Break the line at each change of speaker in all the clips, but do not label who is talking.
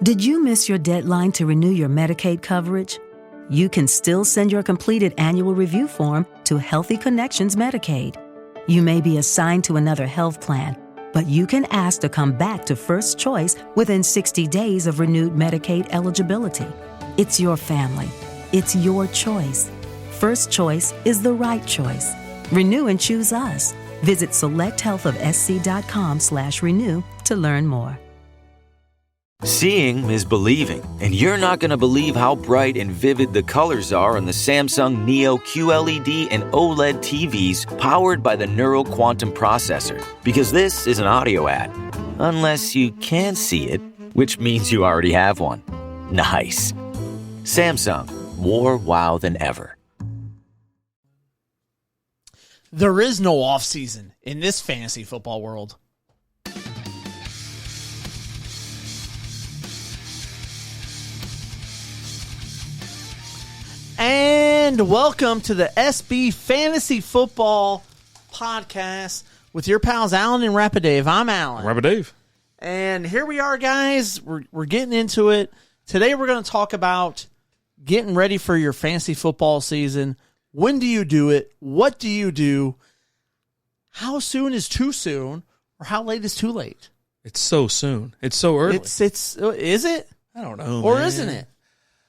Did you miss your deadline to renew your Medicaid coverage? You can still send your completed annual review form to Healthy Connections Medicaid. You may be assigned to another health plan, but you can ask to come back to First Choice within 60 days of renewed Medicaid eligibility. It's your family. It's your choice. First Choice is the right choice. Renew and choose us. Visit selecthealthofsc.com/renew to learn more.
Seeing is believing, and you're not going to believe how bright and vivid the colors are on the Samsung Neo QLED and OLED TVs powered by the Neural Quantum Processor, because this is an audio ad. Unless you can see it, which means you already have one. Nice. Samsung, more wow than ever.
There is no off-season in this fantasy football world. And welcome to the SB Fantasy Football Podcast with your pals Alan and Rapid Dave. I'm Alan.
Rapid Dave.
And here we are, guys. We're getting into it. Today we're going to talk about getting ready for your fantasy football season. When do you do it? What do you do? How soon is too soon? Or how late is too late?
It's so soon. It's so early.
Is it?
I don't know,
Or
man.
isn't it?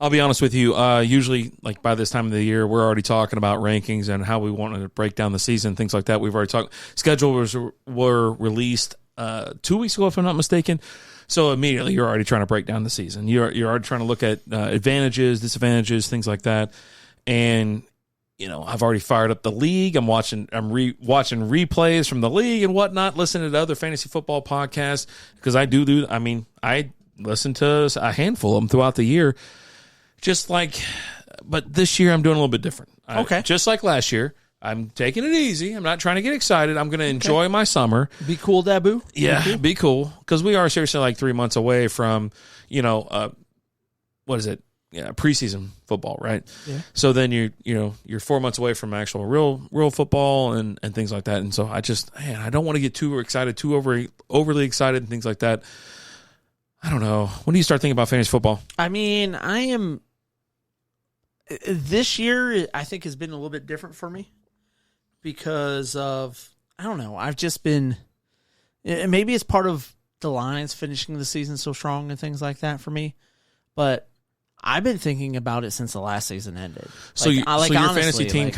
I'll be honest with you. Usually, like by this time of the year, we're already talking about rankings and how we want to break down the season, things like that. We've already talked. Schedules were released 2 weeks ago, if I'm not mistaken. So immediately, you're already trying to break down the season. You're already trying to look at advantages, disadvantages, things like that. And I've already fired up the league. I'm watching replays from the league and whatnot. Listening to other fantasy football podcasts because I listen to a handful of them throughout the year. But this year I'm doing a little bit different.
Okay.
Just like last year, I'm taking it easy. I'm not trying to get excited. I'm going to enjoy my summer.
Be cool, Dabu.
Yeah, be cool. Because we are seriously like 3 months away from, what is it? Yeah, preseason football, right?
Yeah.
So then you're 4 months away from actual real football and things like that. And so I don't want to get too excited, too overly excited and things like that. I don't know. When do you start thinking about fantasy football?
I mean, this year, I think, has been a little bit different for me because of, I don't know, I've just been, maybe it's part of the Lions finishing the season so strong and things like that for me, but I've been thinking about it since the last season ended.
So, your fantasy team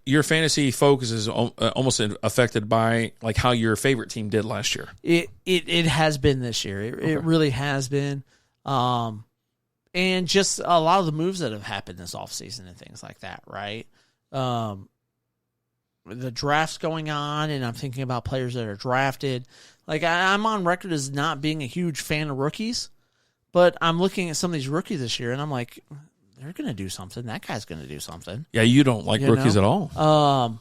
your fantasy focus is almost affected by like how your favorite team did last year.
It has been this year. It really has been. And just a lot of the moves that have happened this offseason and things like that, right? The draft's going on, and I'm thinking about players that are drafted. Like, I'm on record as not being a huge fan of rookies, but I'm looking at some of these rookies this year, and I'm like, they're going to do something. That guy's going to do something.
Yeah, you don't like rookies at all.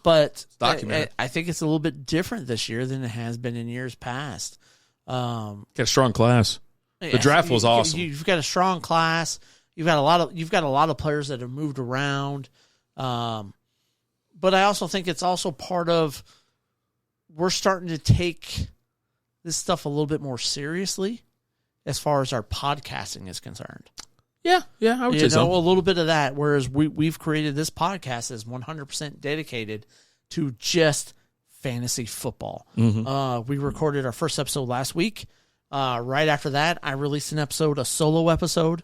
But I think it's a little bit different this year than it has been in years past.
Got a strong class. The draft was awesome.
You've got a strong class. You've got a lot of players that have moved around. But I also think it's also part of we're starting to take this stuff a little bit more seriously as far as our podcasting is concerned.
Yeah, I would say so.
A little bit of that. Whereas we've created this podcast as 100% dedicated to just fantasy football.
Mm-hmm.
We recorded our first episode last week. Right after that, I released a solo episode,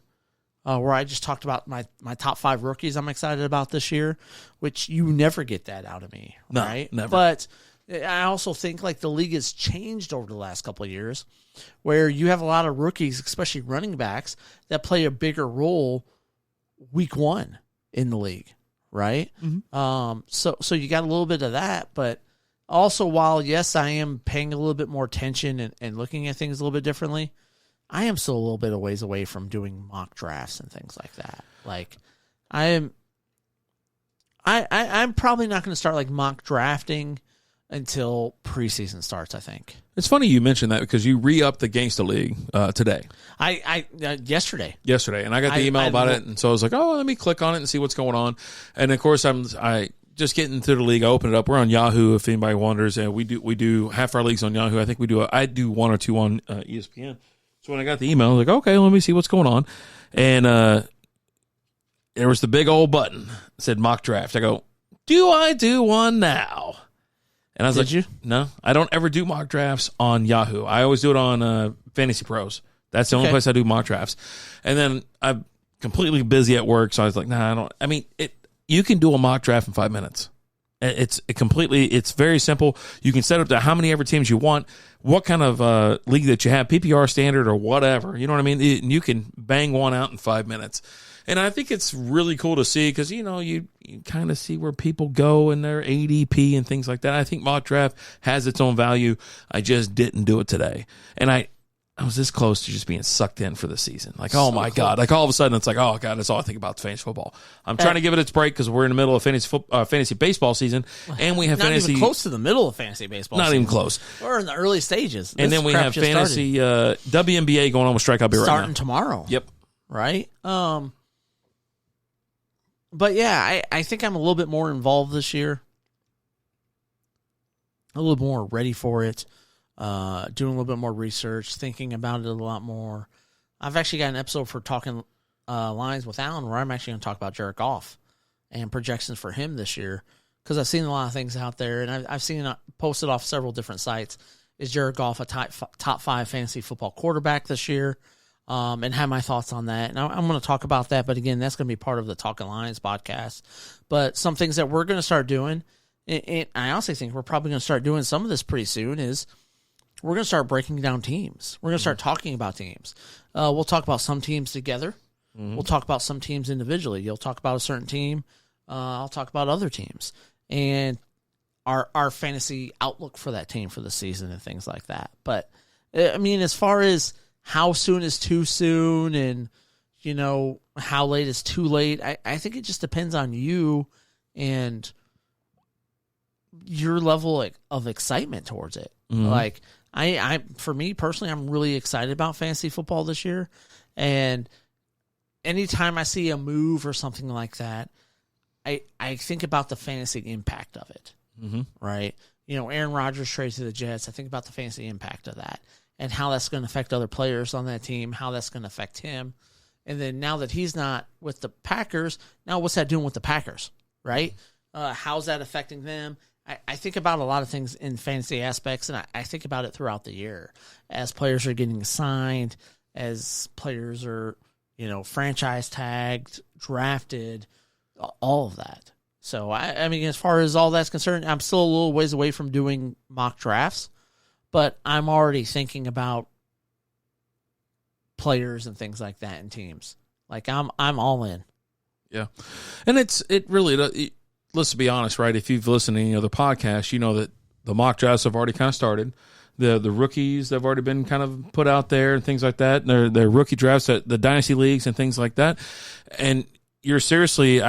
where I just talked about my top 5 rookies I'm excited about this year, which you never get that out of me, right?
Never.
But I also think like the league has changed over the last couple of years, where you have a lot of rookies, especially running backs, that play a bigger role week 1 in the league, right?
Mm-hmm.
So you got a little bit of that, but also, while, yes, I am paying a little bit more attention and looking at things a little bit differently, I am still a little bit of ways away from doing mock drafts and things like that. Like, I'm probably not going to start like mock drafting until preseason starts, I think.
It's funny you mentioned that because you re-upped the Gangsta League today.
Yesterday.
And I got the email about it, and so I was like, oh, let me click on it and see what's going on. And, of course, I just getting into the league. I opened it up. We're on Yahoo, if anybody wonders, and we do half our leagues on Yahoo. I think I do 1 or 2 on ESPN. So when I got the email, I was like, okay, let me see what's going on. And there was the big old button that said mock draft. I go, do I do one now? And I was
Did
like,
you?
No, I don't ever do mock drafts on Yahoo. I always do it on Fantasy Pros. That's the only place I do mock drafts. And then I'm completely busy at work, so I was like, nah, I don't. I mean, you can do a mock draft in 5 minutes. It's very simple. You can set up to how many ever teams you want, what kind of league that you have, PPR standard or whatever. You know what I mean? You can bang one out in 5 minutes. And I think it's really cool to see because, you kind of see where people go in their ADP and things like that. I think mock draft has its own value. I just didn't do it today. And I was this close to just being sucked in for the season. Like, oh, my God. Like, all of a sudden, it's like, oh, God, that's all I think about fantasy football. I'm trying to give it its break because we're in the middle of fantasy baseball season, and we have
not
fantasy.
Not even close to the middle of fantasy baseball
Not
season.
even close.
We're in the early stages.
And then we have fantasy WNBA going on with Strikeout Beer right now.
Starting tomorrow.
Yep.
Right? But, yeah, I think I'm a little bit more involved this year. A little more ready for it. Doing a little bit more research, thinking about it a lot more. I've actually got an episode for Talking Lines with Alan where I'm actually going to talk about Jared Goff and projections for him this year because I've seen a lot of things out there, and I've seen it posted off several different sites. Is Jared Goff a top 5 fantasy football quarterback this year? And have my thoughts on that. And I'm going to talk about that, but again, that's going to be part of the Talking Lions podcast. But some things that we're going to start doing, and I honestly think we're probably going to start doing some of this pretty soon, is we're going to start breaking down teams. We're going to start talking about teams. We'll talk about some teams together. We'll talk about some teams individually. You'll talk about a certain team. I'll talk about other teams. And our fantasy outlook for that team for the season and things like that. But, I mean, as far as how soon is too soon and, how late is too late, I think it just depends on you and your level of excitement towards it. Like, I for me personally, I'm really excited about fantasy football this year. And anytime I see a move or something like that, I think about the fantasy impact of it. Right? Aaron Rodgers trade to the Jets. I think about the fantasy impact of that and how that's going to affect other players on that team, how that's going to affect him. And then now that he's not with the Packers, now what's that doing with the Packers, right? How's that affecting them? I think about a lot of things in fantasy aspects, and I think about it throughout the year as players are getting signed, as players are, franchise tagged, drafted, all of that. So, I mean, as far as all that's concerned, I'm still a little ways away from doing mock drafts, but I'm already thinking about players and things like that in teams. Like, I'm all in.
Yeah. And it really, let's be honest, right? If you've listened to any other podcasts, you know that the mock drafts have already kind of started. The rookies have already been kind of put out there and things like that. They're rookie drafts at the dynasty leagues and things like that. And you're seriously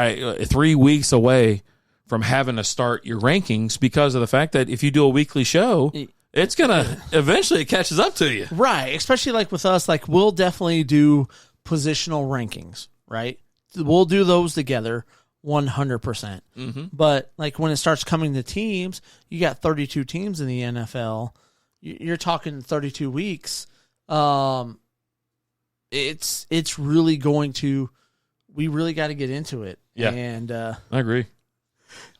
3 weeks away from having to start your rankings because of the fact that if you do a weekly show, it's going to eventually it catches up to you.
Right. Especially like with us, like we'll definitely do positional rankings, right? We'll do those together 100%. But like when it starts coming to teams, you got 32 teams in the NFL. You're talking 32 weeks. It's really going to, we really got to get into it.
Yeah.
And
I agree.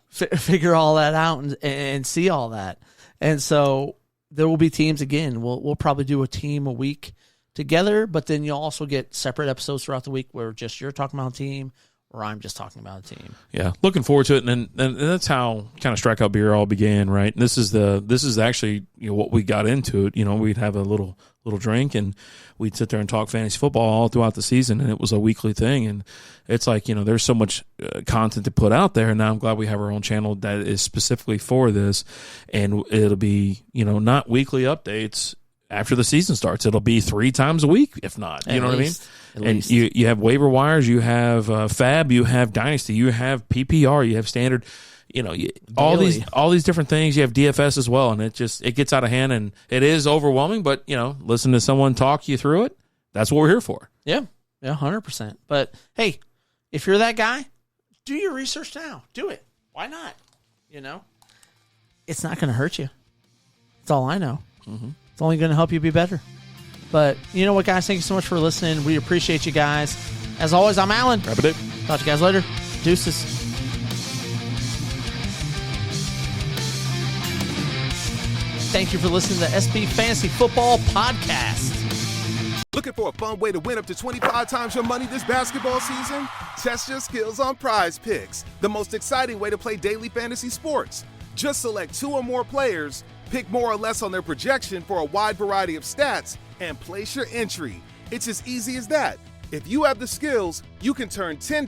Figure all that out and see all that. And so there will be teams again. We'll probably do a team a week together, but then you'll also get separate episodes throughout the week where just you're talking about a team or I'm just talking about a team. Yeah,
looking forward to it, and that's how kind of Strikeout Beer all began, right? And this is actually what we got into it. We'd have a little drink and we'd sit there and talk fantasy football all throughout the season, and it was a weekly thing. And it's like there's so much content to put out there, and now I'm glad we have our own channel that is specifically for this, and it'll be not weekly updates. After the season starts, it'll be 3 times a week, if not. You know what I mean? And you have waiver wires, you have Fab, you have Dynasty, you have PPR, you have Standard. All these different things. You have DFS as well, and it gets out of hand, and it is overwhelming. But listen to someone talk you through it. That's what we're here for. Yeah, 100%. But hey, if you're that guy, do your research now. Do it. Why not? It's not going to hurt you. That's all I know. It's only going to help you be better.
But you know what, guys? Thank you so much for listening. We appreciate you guys. As always, I'm Alan.
Have a day.
Talk to you guys later. Deuces. Thank you for listening to the SB Fantasy Football Podcast.
Looking for a fun way to win up to 25 times your money this basketball season? Test your skills on Prize Picks, the most exciting way to play daily fantasy sports. Just select 2 or more players, pick more or less on their projection for a wide variety of stats, and place your entry. It's as easy as that. If you have the skills, you can turn $10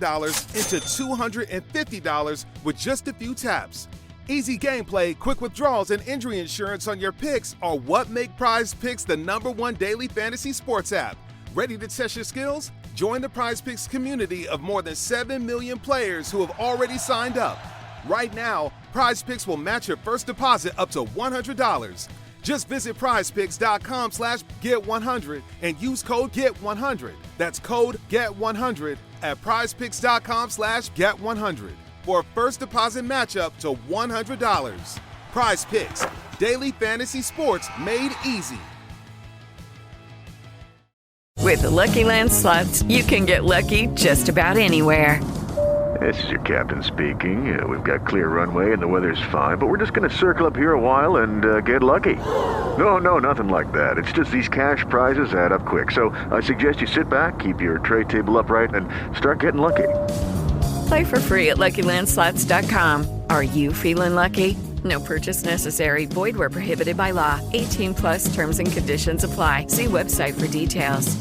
into $250 with just a few taps. Easy gameplay, quick withdrawals, and injury insurance on your picks are what make Prize Picks the #1 daily fantasy sports app. Ready to test your skills? Join the Prize Picks community of more than 7 million players who have already signed up. Right now, Prize Picks will match your first deposit up to $100. Just visit prizepicks.com/get100 and use code GET100. That's code GET100 at prizepicks.com/get100 for a first deposit matchup to $100. Prize Picks, daily fantasy sports made easy.
With the Lucky Land Slots, you can get lucky just about anywhere.
This is your captain speaking. We've got clear runway and the weather's fine, but we're just going to circle up here a while and get lucky. No, nothing like that. It's just these cash prizes add up quick. So I suggest you sit back, keep your tray table upright, and start getting lucky.
Play for free at LuckyLandSlots.com. Are you feeling lucky? No purchase necessary. Void where prohibited by law. 18+ terms and conditions apply. See website for details.